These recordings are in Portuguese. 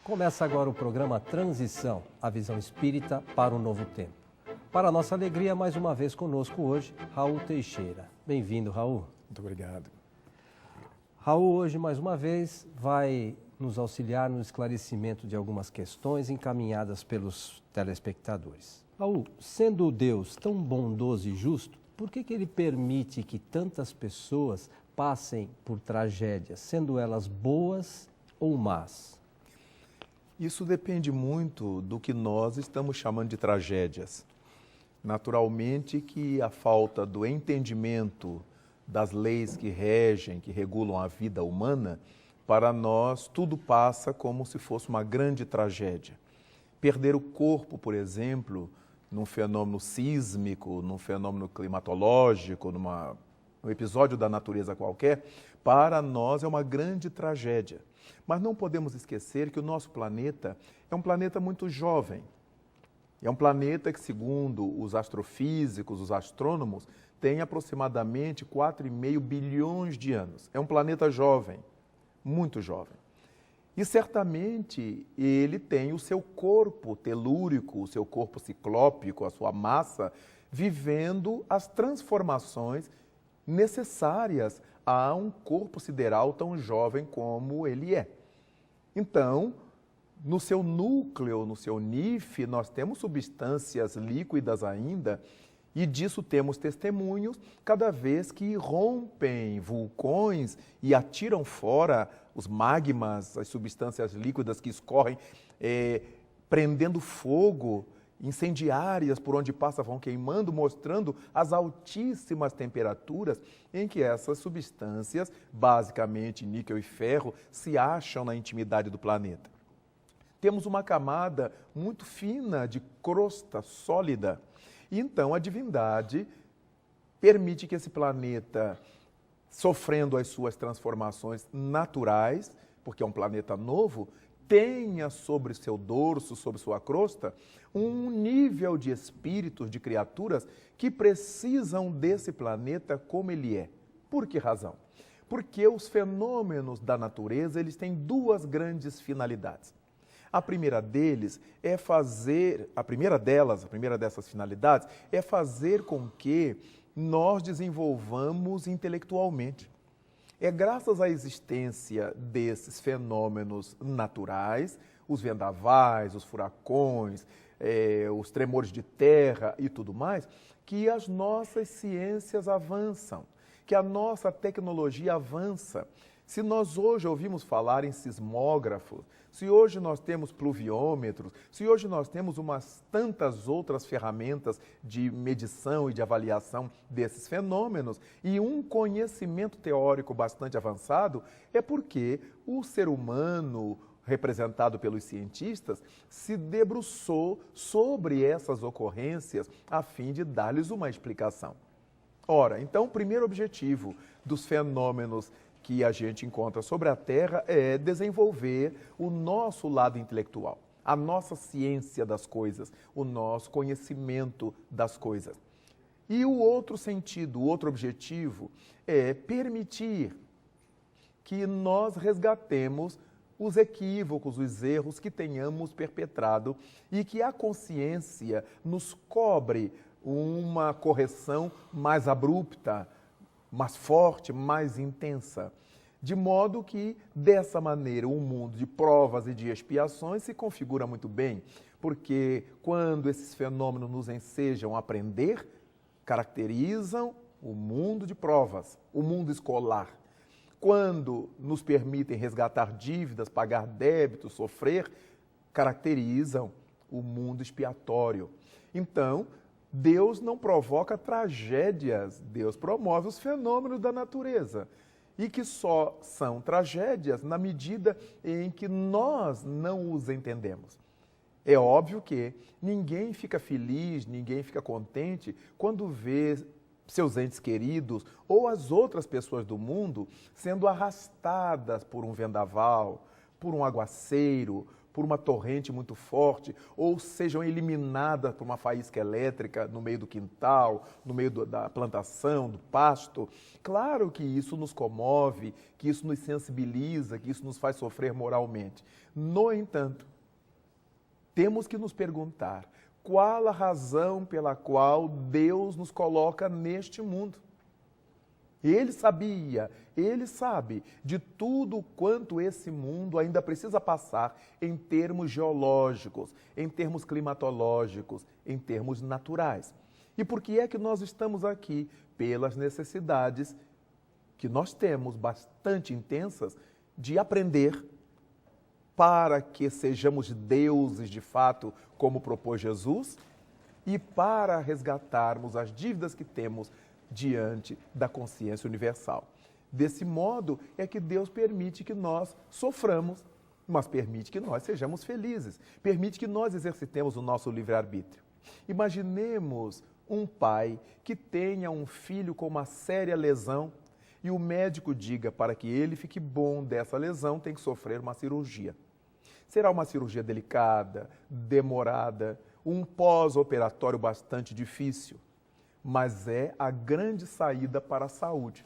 Começa agora o programa Transição, a visão espírita para um novo tempo. Para nossa alegria, mais uma vez conosco hoje, Raul Teixeira. Bem-vindo, Raul. Muito obrigado. Raul, hoje, mais uma vez, vai nos auxiliar no esclarecimento de algumas questões encaminhadas pelos telespectadores. Raul, sendo Deus tão bondoso e justo, por que ele permite que tantas pessoas passem por tragédias, sendo elas boas ou más? Isso depende muito do que nós estamos chamando de tragédias. Naturalmente que a falta do entendimento das leis que regem, que regulam a vida humana, para nós tudo passa como se fosse uma grande tragédia. Perder o corpo, por exemplo, num fenômeno sísmico, num fenômeno climatológico, num episódio da natureza qualquer, para nós é uma grande tragédia. Mas não podemos esquecer que o nosso planeta é um planeta muito jovem. É um planeta que, segundo os astrofísicos, os astrônomos, tem aproximadamente 4,5 bilhões de anos. É um planeta jovem, muito jovem. E certamente ele tem o seu corpo telúrico, o seu corpo ciclópico, a sua massa, vivendo as transformações necessárias a um corpo sideral tão jovem como ele é. Então, no seu núcleo, no seu NIF, nós temos substâncias líquidas ainda, e disso temos testemunhos cada vez que rompem vulcões e atiram fora os magmas, as substâncias líquidas que escorrem, prendendo fogo, incendiárias por onde passa vão queimando, mostrando as altíssimas temperaturas em que essas substâncias, basicamente níquel e ferro, se acham na intimidade do planeta. Temos uma camada muito fina de crosta sólida. E então a divindade permite que esse planeta, sofrendo as suas transformações naturais, porque é um planeta novo, tenha sobre seu dorso, sobre sua crosta, um nível de espíritos, de criaturas que precisam desse planeta como ele é. Por que razão? Porque os fenômenos da natureza, eles têm duas grandes finalidades. A primeira dessas finalidades é fazer com que nós desenvolvamos intelectualmente. É graças à existência desses fenômenos naturais, os vendavais, os furacões, os tremores de terra e tudo mais, que as nossas ciências avançam, que a nossa tecnologia avança. Se nós hoje ouvimos falar em sismógrafos, se hoje nós temos pluviômetros, se hoje nós temos umas tantas outras ferramentas de medição e de avaliação desses fenômenos e um conhecimento teórico bastante avançado, é porque o ser humano, representado pelos cientistas, se debruçou sobre essas ocorrências a fim de dar-lhes uma explicação. Ora, então o primeiro objetivo dos fenômenos que a gente encontra sobre a Terra é desenvolver o nosso lado intelectual, a nossa ciência das coisas, o nosso conhecimento das coisas. E o outro sentido, o outro objetivo é permitir que nós resgatemos os equívocos, os erros que tenhamos perpetrado e que a consciência nos cobre uma correção mais abrupta, mais forte, mais intensa. De modo que, dessa maneira, um mundo de provas e de expiações se configura muito bem, porque quando esses fenômenos nos ensejam a aprender, caracterizam o mundo de provas, o mundo escolar. Quando nos permitem resgatar dívidas, pagar débitos, sofrer, caracterizam o mundo expiatório. Então, Deus não provoca tragédias, Deus promove os fenômenos da natureza. E que só são tragédias na medida em que nós não os entendemos. É óbvio que ninguém fica feliz, ninguém fica contente quando vê seus entes queridos ou as outras pessoas do mundo sendo arrastadas por um vendaval, por um aguaceiro, por uma torrente muito forte, ou sejam eliminadas por uma faísca elétrica no meio do quintal, no meio da plantação, do pasto. Claro que isso nos comove, que isso nos sensibiliza, que isso nos faz sofrer moralmente. No entanto, temos que nos perguntar qual a razão pela qual Deus nos coloca neste mundo. Ele sabia, ele sabe de tudo quanto esse mundo ainda precisa passar em termos geológicos, em termos climatológicos, em termos naturais. E por que é que nós estamos aqui? Pelas necessidades que nós temos, bastante intensas, de aprender para que sejamos deuses de fato, como propôs Jesus, e para resgatarmos as dívidas que temos diante da consciência universal. Desse modo é que Deus permite que nós soframos, mas permite que nós sejamos felizes, permite que nós exercitemos o nosso livre-arbítrio. Imaginemos um pai que tenha um filho com uma séria lesão e o médico diga para que ele fique bom dessa lesão tem que sofrer uma cirurgia. Será uma cirurgia delicada, demorada, um pós-operatório bastante difícil, mas é a grande saída para a saúde.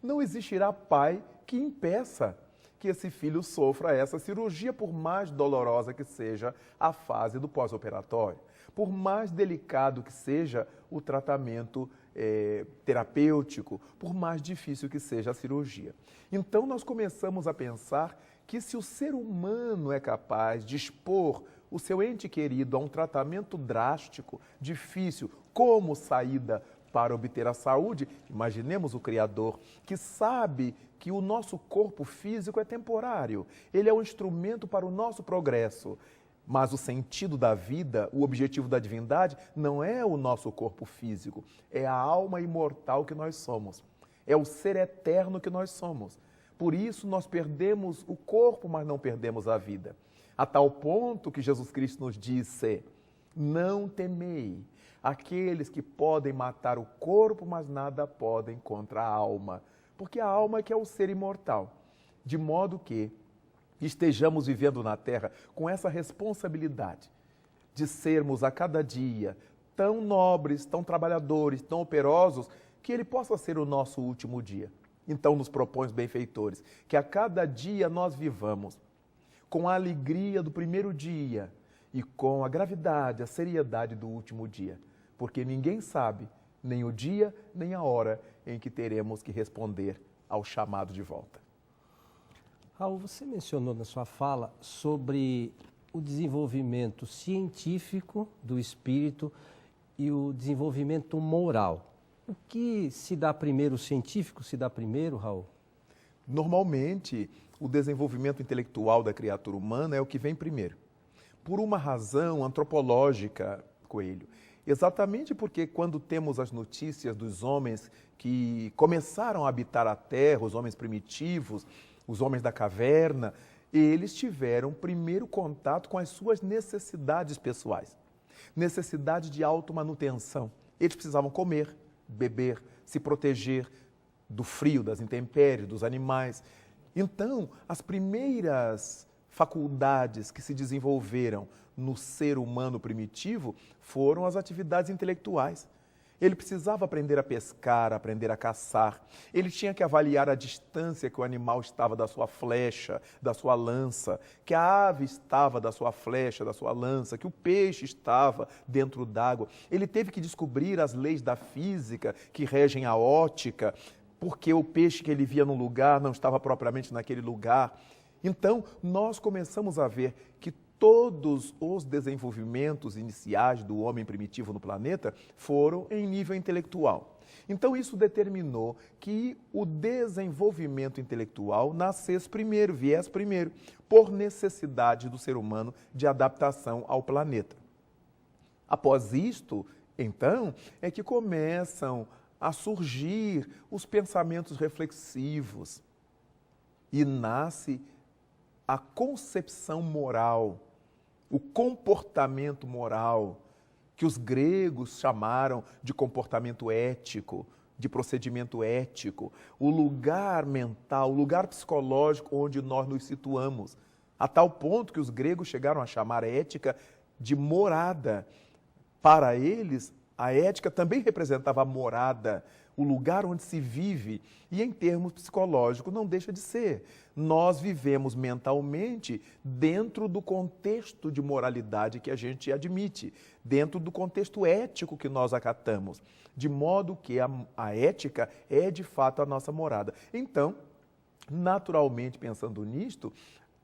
Não existirá pai que impeça que esse filho sofra essa cirurgia, por mais dolorosa que seja a fase do pós-operatório, por mais delicado que seja o tratamento terapêutico, por mais difícil que seja a cirurgia. Então nós começamos a pensar que se o ser humano é capaz de expor o seu ente querido a um tratamento drástico, difícil, como saída para obter a saúde, imaginemos o Criador, que sabe que o nosso corpo físico é temporário, ele é um instrumento para o nosso progresso. Mas o sentido da vida, o objetivo da divindade, não é o nosso corpo físico, é a alma imortal que nós somos, é o ser eterno que nós somos. Por isso nós perdemos o corpo, mas não perdemos a vida. A tal ponto que Jesus Cristo nos disse: não temei aqueles que podem matar o corpo, mas nada podem contra a alma. Porque a alma é que é o ser imortal. De modo que estejamos vivendo na Terra com essa responsabilidade de sermos a cada dia tão nobres, tão trabalhadores, tão operosos, que ele possa ser o nosso último dia. Então nos propõe os benfeitores, que a cada dia nós vivamos com a alegria do primeiro dia e com a gravidade, a seriedade do último dia. Porque ninguém sabe nem o dia, nem a hora em que teremos que responder ao chamado de volta. Raul, você mencionou na sua fala sobre o desenvolvimento científico do espírito e o desenvolvimento moral. O que se dá primeiro, o científico se dá primeiro, Raul? Normalmente, o desenvolvimento intelectual da criatura humana é o que vem primeiro. Por uma razão antropológica, Coelho. Exatamente porque quando temos as notícias dos homens que começaram a habitar a Terra, os homens primitivos, os homens da caverna, eles tiveram primeiro contato com as suas necessidades pessoais. Necessidade de automanutenção. Eles precisavam comer, beber, se proteger do frio, das intempéries, dos animais. Então, as primeiras faculdades que se desenvolveram no ser humano primitivo foram as atividades intelectuais. Ele precisava aprender a pescar, aprender a caçar. Ele tinha que avaliar a distância que o animal estava da sua flecha, da sua lança, que a ave estava da sua flecha, da sua lança, que o peixe estava dentro d'água. Ele teve que descobrir as leis da física que regem a ótica, porque o peixe que ele via num lugar não estava propriamente naquele lugar. Então, nós começamos a ver que todos os desenvolvimentos iniciais do homem primitivo no planeta foram em nível intelectual. Então, isso determinou que o desenvolvimento intelectual nascesse primeiro, viesse primeiro, por necessidade do ser humano de adaptação ao planeta. Após isto, então, é que começam a surgir os pensamentos reflexivos e nasce a concepção moral, o comportamento moral, que os gregos chamaram de comportamento ético, de procedimento ético, o lugar mental, o lugar psicológico onde nós nos situamos. a tal ponto que os gregos chegaram a chamar a ética de morada. Para eles, a ética também representava a morada, o lugar onde se vive, e em termos psicológicos não deixa de ser. Nós vivemos mentalmente dentro do contexto de moralidade que a gente admite, dentro do contexto ético que nós acatamos, de modo que a ética é de fato a nossa morada. Então, naturalmente, pensando nisto,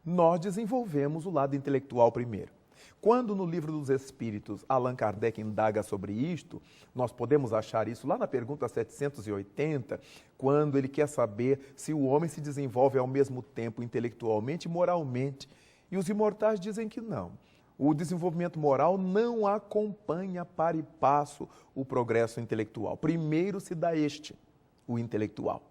nós desenvolvemos o lado intelectual primeiro. Quando no Livro dos Espíritos Allan Kardec indaga sobre isto, nós podemos achar isso lá na pergunta 780, quando ele quer saber se o homem se desenvolve ao mesmo tempo intelectualmente e moralmente. E os imortais dizem que não. O desenvolvimento moral não acompanha para e passo o progresso intelectual. Primeiro se dá o intelectual.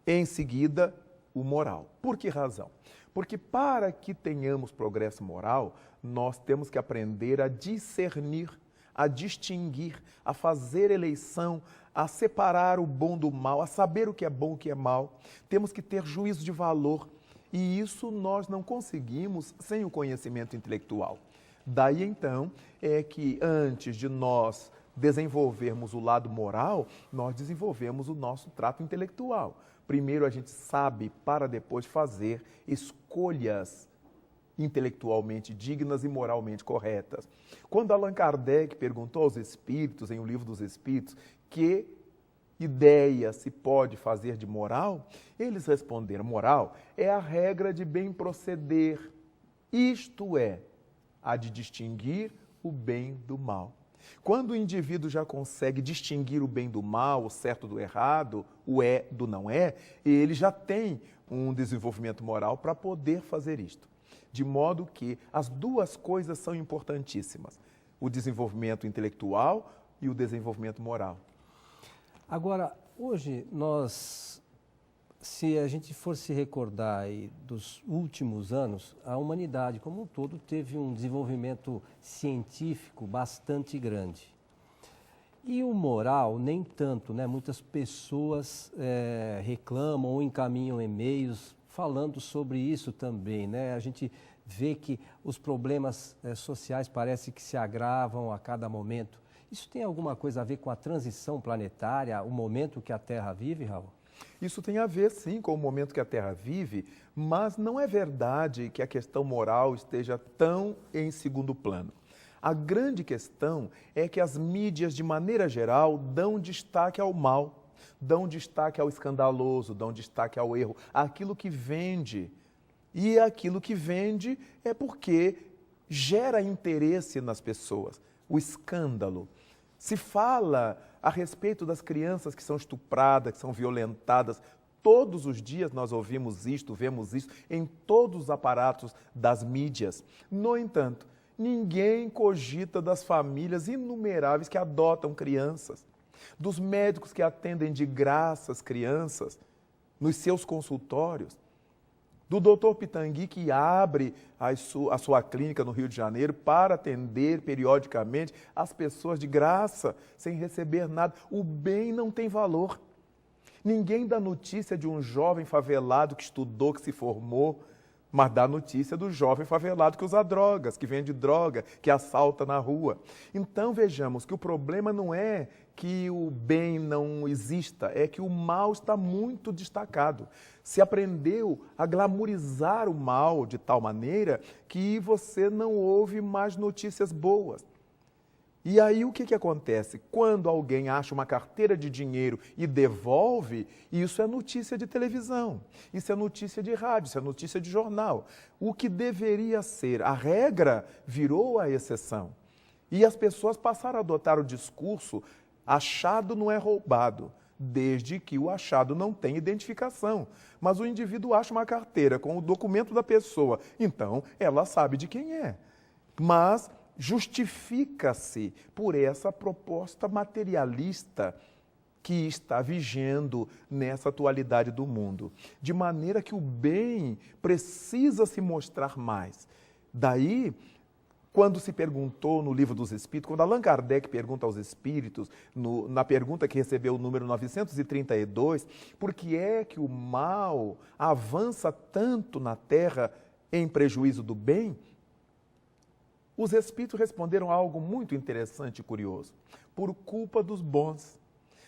Em seguida, o moral. Por que razão? Porque para que tenhamos progresso moral, nós temos que aprender a discernir, a distinguir, a fazer eleição, a separar o bom do mal, a saber o que é bom e o que é mal. Temos que ter juízo de valor. E isso nós não conseguimos sem o conhecimento intelectual. Daí então é que antes de nós desenvolvermos o lado moral, nós desenvolvemos o nosso trato intelectual. Primeiro a gente sabe para depois fazer escolhas intelectualmente dignas e moralmente corretas. Quando Allan Kardec perguntou aos espíritos, em O Livro dos Espíritos, que ideia se pode fazer de moral, eles responderam: moral é a regra de bem proceder, isto é, a de distinguir o bem do mal. Quando o indivíduo já consegue distinguir o bem do mal, o certo do errado, o é do não é, ele já tem um desenvolvimento moral para poder fazer isto. De modo que as duas coisas são importantíssimas, o desenvolvimento intelectual e o desenvolvimento moral. Agora, hoje se a gente for se recordar aí dos últimos anos, a humanidade como um todo teve um desenvolvimento científico bastante grande. E o moral, nem tanto, né? Muitas pessoas reclamam ou encaminham e-mails falando sobre isso também, né? A gente vê que os problemas sociais parece que se agravam a cada momento. Isso tem alguma coisa a ver com a transição planetária, o momento que a Terra vive, Raul? Isso tem a ver, sim, com o momento que a Terra vive, mas não é verdade que a questão moral esteja tão em segundo plano. A grande questão é que as mídias, de maneira geral, dão destaque ao mal, dão destaque ao escandaloso, dão destaque ao erro, aquilo que vende. E aquilo que vende é porque gera interesse nas pessoas, o escândalo. Se fala a respeito das crianças que são estupradas, que são violentadas. Todos os dias nós ouvimos isto, vemos isso em todos os aparatos das mídias. No entanto, ninguém cogita das famílias inumeráveis que adotam crianças, dos médicos que atendem de graça as crianças nos seus consultórios, do Dr. Pitangui, que abre a sua clínica no Rio de Janeiro para atender periodicamente as pessoas de graça, sem receber nada. O bem não tem valor. Ninguém dá notícia de um jovem favelado que estudou, que se formou, mas dá notícia do jovem favelado que usa drogas, que vende droga, que assalta na rua. Então vejamos que o problema não é que o bem não exista, é que o mal está muito destacado. Se aprendeu a glamorizar o mal de tal maneira que você não ouve mais notícias boas. E aí o que acontece? Quando alguém acha uma carteira de dinheiro e devolve, isso é notícia de televisão, isso é notícia de rádio, isso é notícia de jornal. O que deveria ser a regra virou a exceção. E as pessoas passaram a adotar o discurso: achado não é roubado, desde que o achado não tenha identificação. Mas o indivíduo acha uma carteira com o documento da pessoa, então ela sabe de quem é. Mas justifica-se por essa proposta materialista que está vigendo nessa atualidade do mundo. De maneira que o bem precisa se mostrar mais. Daí, quando se perguntou no Livro dos Espíritos, quando Allan Kardec pergunta aos Espíritos, na pergunta que recebeu o número 932, por que é que o mal avança tanto na Terra em prejuízo do bem, os espíritos responderam a algo muito interessante e curioso. Por culpa dos bons.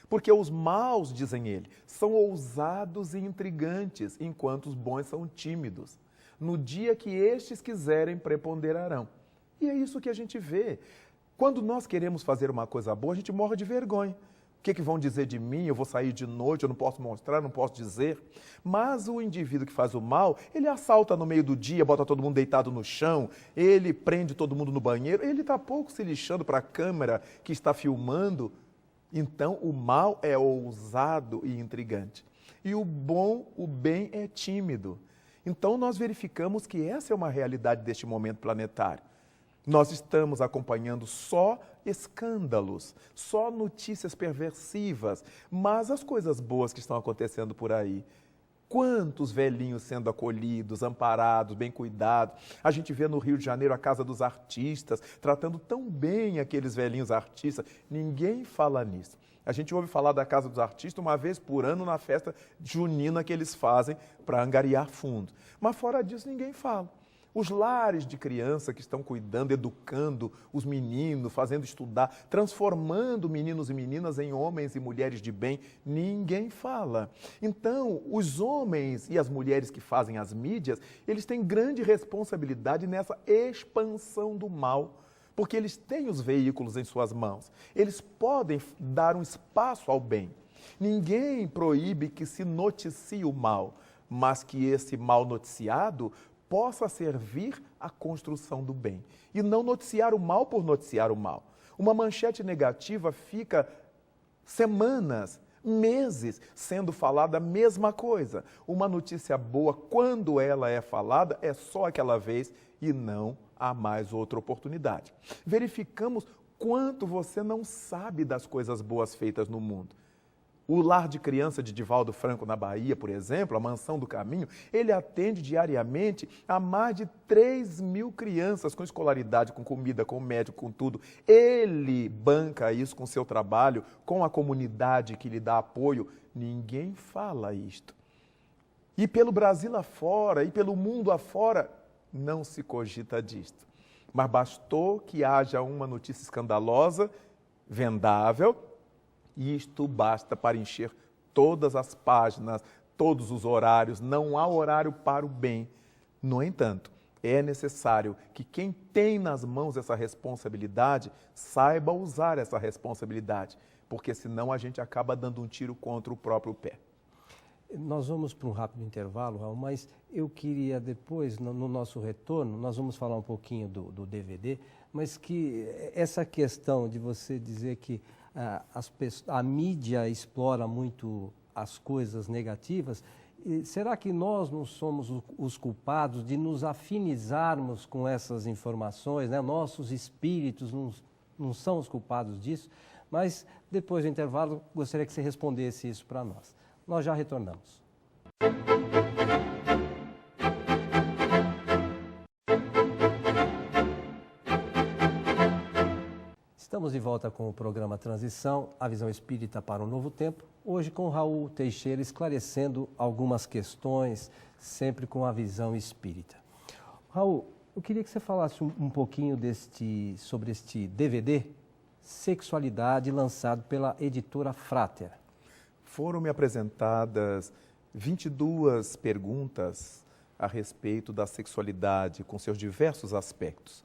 Porque os maus, dizem ele, são ousados e intrigantes, enquanto os bons são tímidos. No dia que estes quiserem, preponderarão. E é isso que a gente vê. Quando nós queremos fazer uma coisa boa, a gente morre de vergonha. O que vão dizer de mim? Eu vou sair de noite, eu não posso mostrar, não posso dizer. Mas o indivíduo que faz o mal, ele assalta no meio do dia, bota todo mundo deitado no chão, ele prende todo mundo no banheiro, ele está pouco se lixando para a câmera que está filmando. Então, o mal é ousado e intrigante. E o bem é tímido. Então, nós verificamos que essa é uma realidade deste momento planetário. Nós estamos acompanhando só escândalos, só notícias perversivas, mas as coisas boas que estão acontecendo por aí. Quantos velhinhos sendo acolhidos, amparados, bem cuidados. A gente vê no Rio de Janeiro a Casa dos Artistas, tratando tão bem aqueles velhinhos artistas. Ninguém fala nisso. A gente ouve falar da Casa dos Artistas uma vez por ano na festa junina que eles fazem para angariar fundos. Mas fora disso ninguém fala. Os lares de criança que estão cuidando, educando os meninos, fazendo estudar, transformando meninos e meninas em homens e mulheres de bem, ninguém fala. Então, os homens e as mulheres que fazem as mídias, eles têm grande responsabilidade nessa expansão do mal, porque eles têm os veículos em suas mãos. Eles podem dar um espaço ao bem. Ninguém proíbe que se noticie o mal, mas que esse mal noticiado possa servir à construção do bem. E não noticiar o mal por noticiar o mal. Uma manchete negativa fica semanas, meses sendo falada a mesma coisa. Uma notícia boa, quando ela é falada, é só aquela vez e não há mais outra oportunidade. Verificamos quanto você não sabe das coisas boas feitas no mundo. O lar de criança de Divaldo Franco, na Bahia, por exemplo, a Mansão do Caminho, ele atende diariamente a mais de 3.000 crianças com escolaridade, com comida, com médico, com tudo. Ele banca isso com seu trabalho, com a comunidade que lhe dá apoio. Ninguém fala isto. E pelo Brasil afora, e pelo mundo afora, não se cogita disto. Mas bastou que haja uma notícia escandalosa, vendável, e isto basta para encher todas as páginas, todos os horários. Não há horário para o bem. No entanto, é necessário que quem tem nas mãos essa responsabilidade saiba usar essa responsabilidade, porque senão a gente acaba dando um tiro contra o próprio pé. Nós vamos para um rápido intervalo, Raul, mas eu queria depois, no nosso retorno, nós vamos falar um pouquinho do DVD, mas que essa questão de você dizer que a mídia explora muito as coisas negativas, será que nós não somos os culpados de nos afinizarmos com essas informações, né? Nossos espíritos não são os culpados disso? Mas depois do intervalo, gostaria que você respondesse isso para nós. Nós já retornamos. Estamos de volta com o programa Transição, a visão espírita para um novo tempo. Hoje com Raul Teixeira esclarecendo algumas questões, sempre com a visão espírita. Raul, eu queria que você falasse um pouquinho sobre este DVD, Sexualidade, lançado pela editora Frater. Foram-me apresentadas 22 perguntas a respeito da sexualidade, com seus diversos aspectos.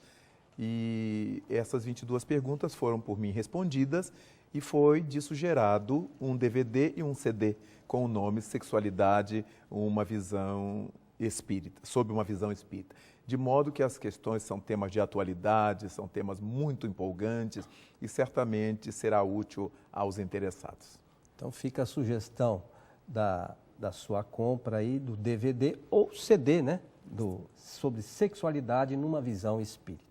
E essas 22 perguntas foram por mim respondidas e foi disso gerado um DVD e um CD com o nome Sexualidade, uma visão espírita, sob uma visão espírita. De modo que as questões são temas de atualidade, são temas muito empolgantes e certamente será útil aos interessados. Então fica a sugestão da sua compra aí do DVD ou CD, né? Sobre sexualidade numa visão espírita.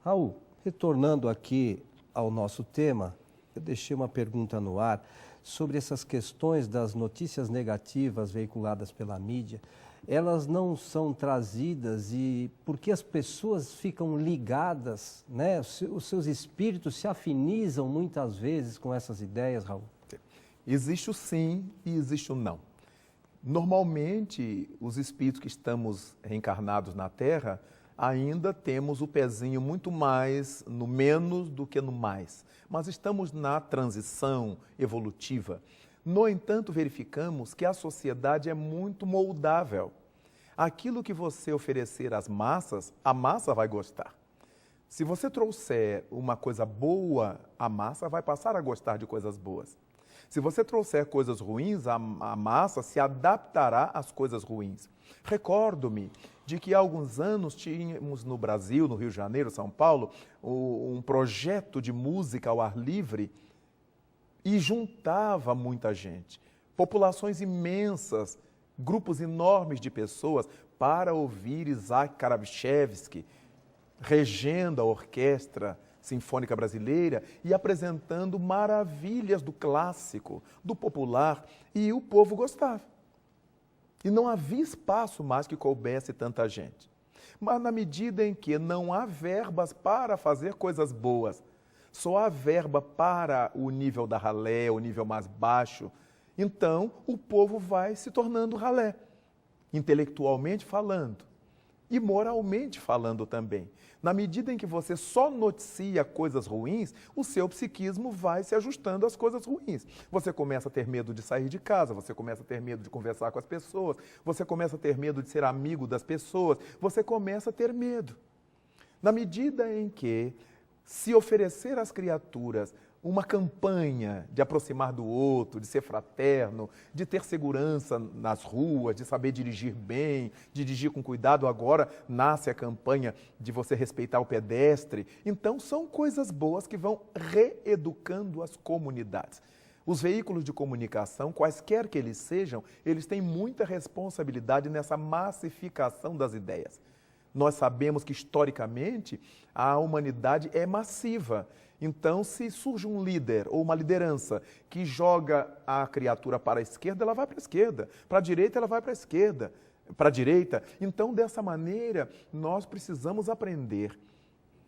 Raul, retornando aqui ao nosso tema, eu deixei uma pergunta no ar sobre essas questões das notícias negativas veiculadas pela mídia. Elas não são trazidas e porque as pessoas ficam ligadas, né? Os seus espíritos se afinizam muitas vezes com essas ideias, Raul? Existe o sim e existe o não. Normalmente, os espíritos que estamos reencarnados na Terra, ainda temos o pezinho muito mais no menos do que no mais. Mas estamos na transição evolutiva. No entanto, verificamos que a sociedade é muito moldável. Aquilo que você oferecer às massas, a massa vai gostar. Se você trouxer uma coisa boa, a massa vai passar a gostar de coisas boas. Se você trouxer coisas ruins, a massa se adaptará às coisas ruins. Recordo-me de que há alguns anos tínhamos no Brasil, no Rio de Janeiro, São Paulo, um projeto de música ao ar livre e juntava muita gente. Populações imensas, grupos enormes de pessoas para ouvir Isaac Karabichevsky, regendo a Orquestra Sinfônica Brasileira e apresentando maravilhas do clássico, do popular, e o povo gostava. E não havia espaço mais que coubesse tanta gente. Mas na medida em que não há verbas para fazer coisas boas, só há verba para o nível da ralé, o nível mais baixo, então o povo vai se tornando ralé, intelectualmente falando e moralmente falando também. Na medida em que você só noticia coisas ruins, o seu psiquismo vai se ajustando às coisas ruins. Você começa a ter medo de sair de casa, você começa a ter medo de conversar com as pessoas, você começa a ter medo de ser amigo das pessoas, você começa a ter medo. Na medida em que se oferecer às criaturas uma campanha de aproximar do outro, de ser fraterno, de ter segurança nas ruas, de saber dirigir bem, de dirigir com cuidado, agora nasce a campanha de você respeitar o pedestre. Então, são coisas boas que vão reeducando as comunidades. Os veículos de comunicação, quaisquer que eles sejam, eles têm muita responsabilidade nessa massificação das ideias. Nós sabemos que, historicamente, a humanidade é massiva. Então, se surge um líder ou uma liderança que joga a criatura para a esquerda, ela vai para a esquerda. Para a direita, ela vai para a esquerda. Para a direita. Então, dessa maneira, nós precisamos aprender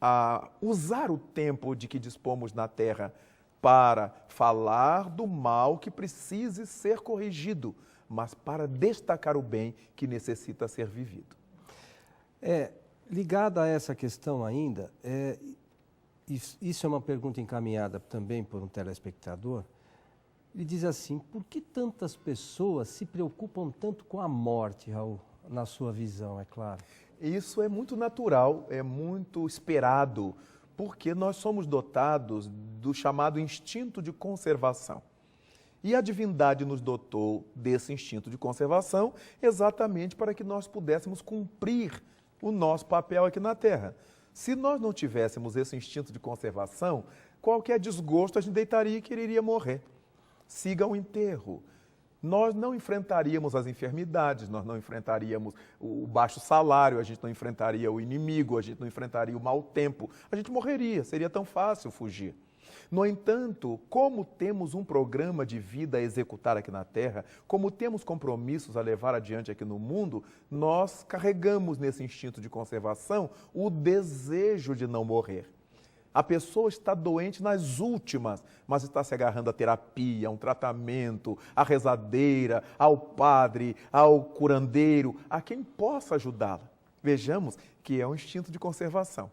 a usar o tempo de que dispomos na Terra para falar do mal que precise ser corrigido, mas para destacar o bem que necessita ser vivido. Ligada a essa questão ainda, isso é uma pergunta encaminhada também por um telespectador. Ele diz assim: por que tantas pessoas se preocupam tanto com a morte, Raul, na sua visão, é claro? Isso é muito natural, é muito esperado, porque nós somos dotados do chamado instinto de conservação. E a divindade nos dotou desse instinto de conservação exatamente para que nós pudéssemos cumprir o nosso papel aqui na Terra. Se nós não tivéssemos esse instinto de conservação, qualquer desgosto a gente deitaria e quereria morrer. Siga o enterro. Nós não enfrentaríamos as enfermidades, nós não enfrentaríamos o baixo salário, a gente não enfrentaria o inimigo, a gente não enfrentaria o mau tempo. A gente morreria, seria tão fácil fugir. No entanto, como temos um programa de vida a executar aqui na Terra, como temos compromissos a levar adiante aqui no mundo, nós carregamos nesse instinto de conservação o desejo de não morrer. A pessoa está doente nas últimas, mas está se agarrando à terapia, a um tratamento, à rezadeira, ao padre, ao curandeiro, a quem possa ajudá-la. Vejamos que é um instinto de conservação.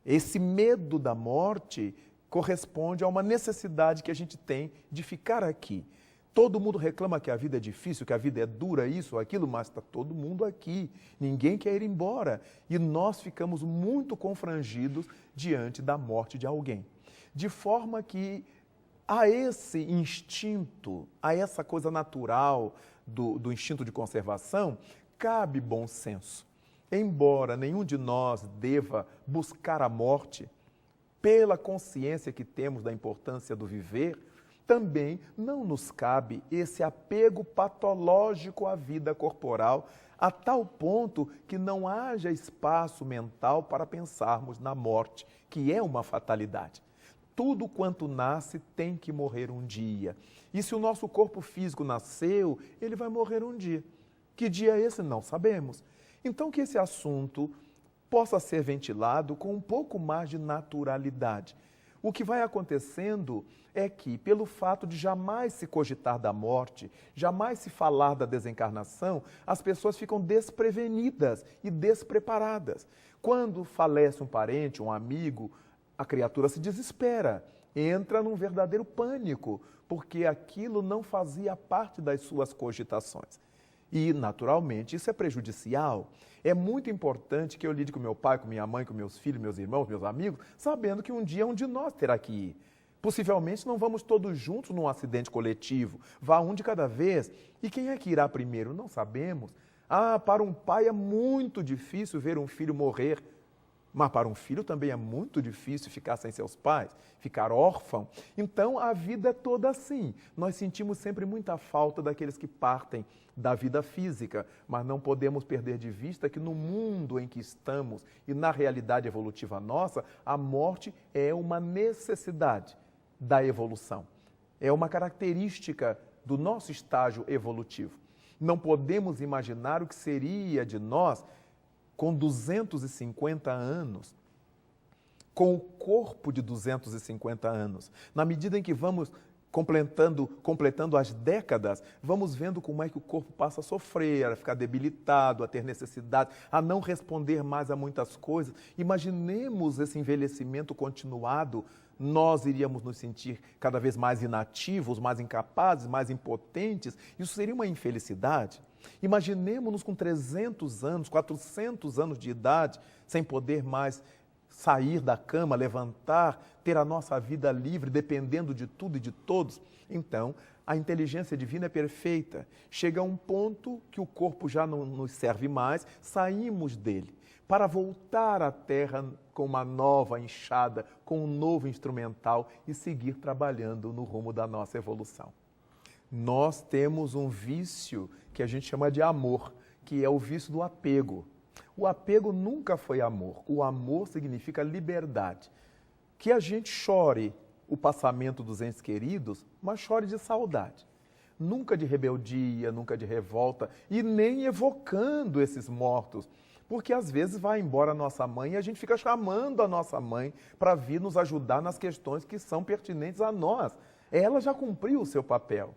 Esse medo da morte corresponde a uma necessidade que a gente tem de ficar aqui. Todo mundo reclama que a vida é difícil, que a vida é dura, isso ou aquilo, mas está todo mundo aqui. Ninguém quer ir embora. E nós ficamos muito confrangidos diante da morte de alguém. De forma que a esse instinto, a essa coisa natural do instinto de conservação, cabe bom senso. Embora nenhum de nós deva buscar a morte, pela consciência que temos da importância do viver, também não nos cabe esse apego patológico à vida corporal, a tal ponto que não haja espaço mental para pensarmos na morte, que é uma fatalidade. Tudo quanto nasce tem que morrer um dia. E se o nosso corpo físico nasceu, ele vai morrer um dia. Que dia é esse? Não sabemos. Então, que esse assunto possa ser ventilado com um pouco mais de naturalidade. o que vai acontecendo é que, pelo fato de jamais se cogitar da morte, jamais se falar da desencarnação, as pessoas ficam desprevenidas e despreparadas. Quando falece um parente, um amigo, a criatura se desespera, entra num verdadeiro pânico, porque aquilo não fazia parte das suas cogitações. E, naturalmente, isso é prejudicial. É muito importante que eu lide com meu pai, com minha mãe, com meus filhos, meus irmãos, meus amigos, sabendo que um dia um de nós terá que ir. Possivelmente não vamos todos juntos num acidente coletivo, vá um de cada vez. E quem é que irá primeiro? Não sabemos. Para um pai é muito difícil ver um filho morrer, mas para um filho também é muito difícil ficar sem seus pais, ficar órfão. Então a vida é toda assim. Nós sentimos sempre muita falta daqueles que partem da vida física, mas não podemos perder de vista que no mundo em que estamos e na realidade evolutiva nossa, a morte é uma necessidade da evolução. É uma característica do nosso estágio evolutivo. Não podemos imaginar o que seria de nós com 250 anos, com o corpo de 250 anos. Na medida em que vamos completando as décadas, vamos vendo como é que o corpo passa a sofrer, a ficar debilitado, a ter necessidade, a não responder mais a muitas coisas. Imaginemos esse envelhecimento continuado, nós iríamos nos sentir cada vez mais inativos, mais incapazes, mais impotentes. Isso seria uma infelicidade. Imaginemos-nos com 300 anos, 400 anos de idade, sem poder mais sair da cama, levantar, ter a nossa vida livre, dependendo de tudo e de todos. Então, a inteligência divina é perfeita. Chega a um ponto que o corpo já não nos serve mais, saímos dele, para voltar à Terra com uma nova enxada, com um novo instrumental e seguir trabalhando no rumo da nossa evolução. Nós temos um vício que a gente chama de amor, que é o vício do apego. O apego nunca foi amor. O amor significa liberdade. Que a gente chore o passamento dos entes queridos, mas chore de saudade. Nunca de rebeldia, nunca de revolta e nem evocando esses mortos. Porque às vezes vai embora a nossa mãe e a gente fica chamando a nossa mãe para vir nos ajudar nas questões que são pertinentes a nós. Ela já cumpriu o seu papel.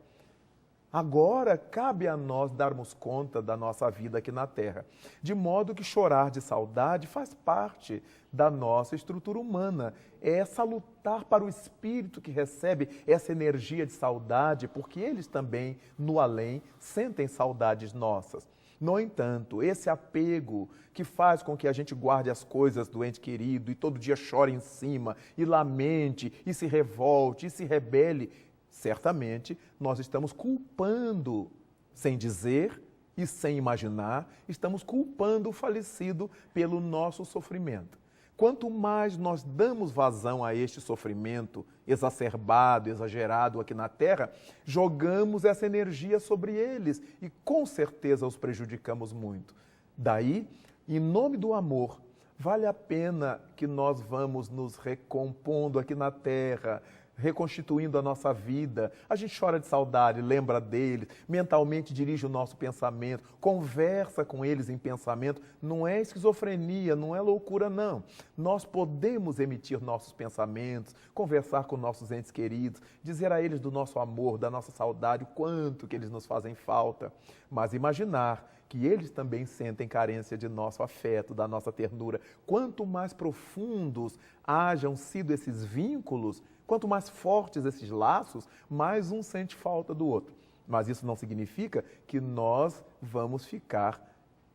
Agora, cabe a nós darmos conta da nossa vida aqui na Terra, de modo que chorar de saudade faz parte da nossa estrutura humana. É salutar para o espírito que recebe essa energia de saudade, porque eles também, no além, sentem saudades nossas. No entanto, esse apego que faz com que a gente guarde as coisas do ente querido e todo dia chore em cima, e lamente, e se revolte, e se rebele, certamente, nós estamos culpando, sem dizer e sem imaginar, estamos culpando o falecido pelo nosso sofrimento. Quanto mais nós damos vazão a este sofrimento exacerbado, exagerado aqui na Terra, jogamos essa energia sobre eles e com certeza os prejudicamos muito. Daí, em nome do amor, vale a pena que nós vamos nos recompondo aqui na Terra, reconstituindo a nossa vida. A gente chora de saudade, lembra deles, mentalmente dirige o nosso pensamento, conversa com eles em pensamento. Não é esquizofrenia, não é loucura, não. Nós podemos emitir nossos pensamentos, conversar com nossos entes queridos, dizer a eles do nosso amor, da nossa saudade, o quanto que eles nos fazem falta. Mas imaginar que eles também sentem carência de nosso afeto, da nossa ternura. Quanto mais profundos hajam sido esses vínculos, quanto mais fortes esses laços, mais um sente falta do outro. Mas isso não significa que nós vamos ficar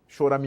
choramingando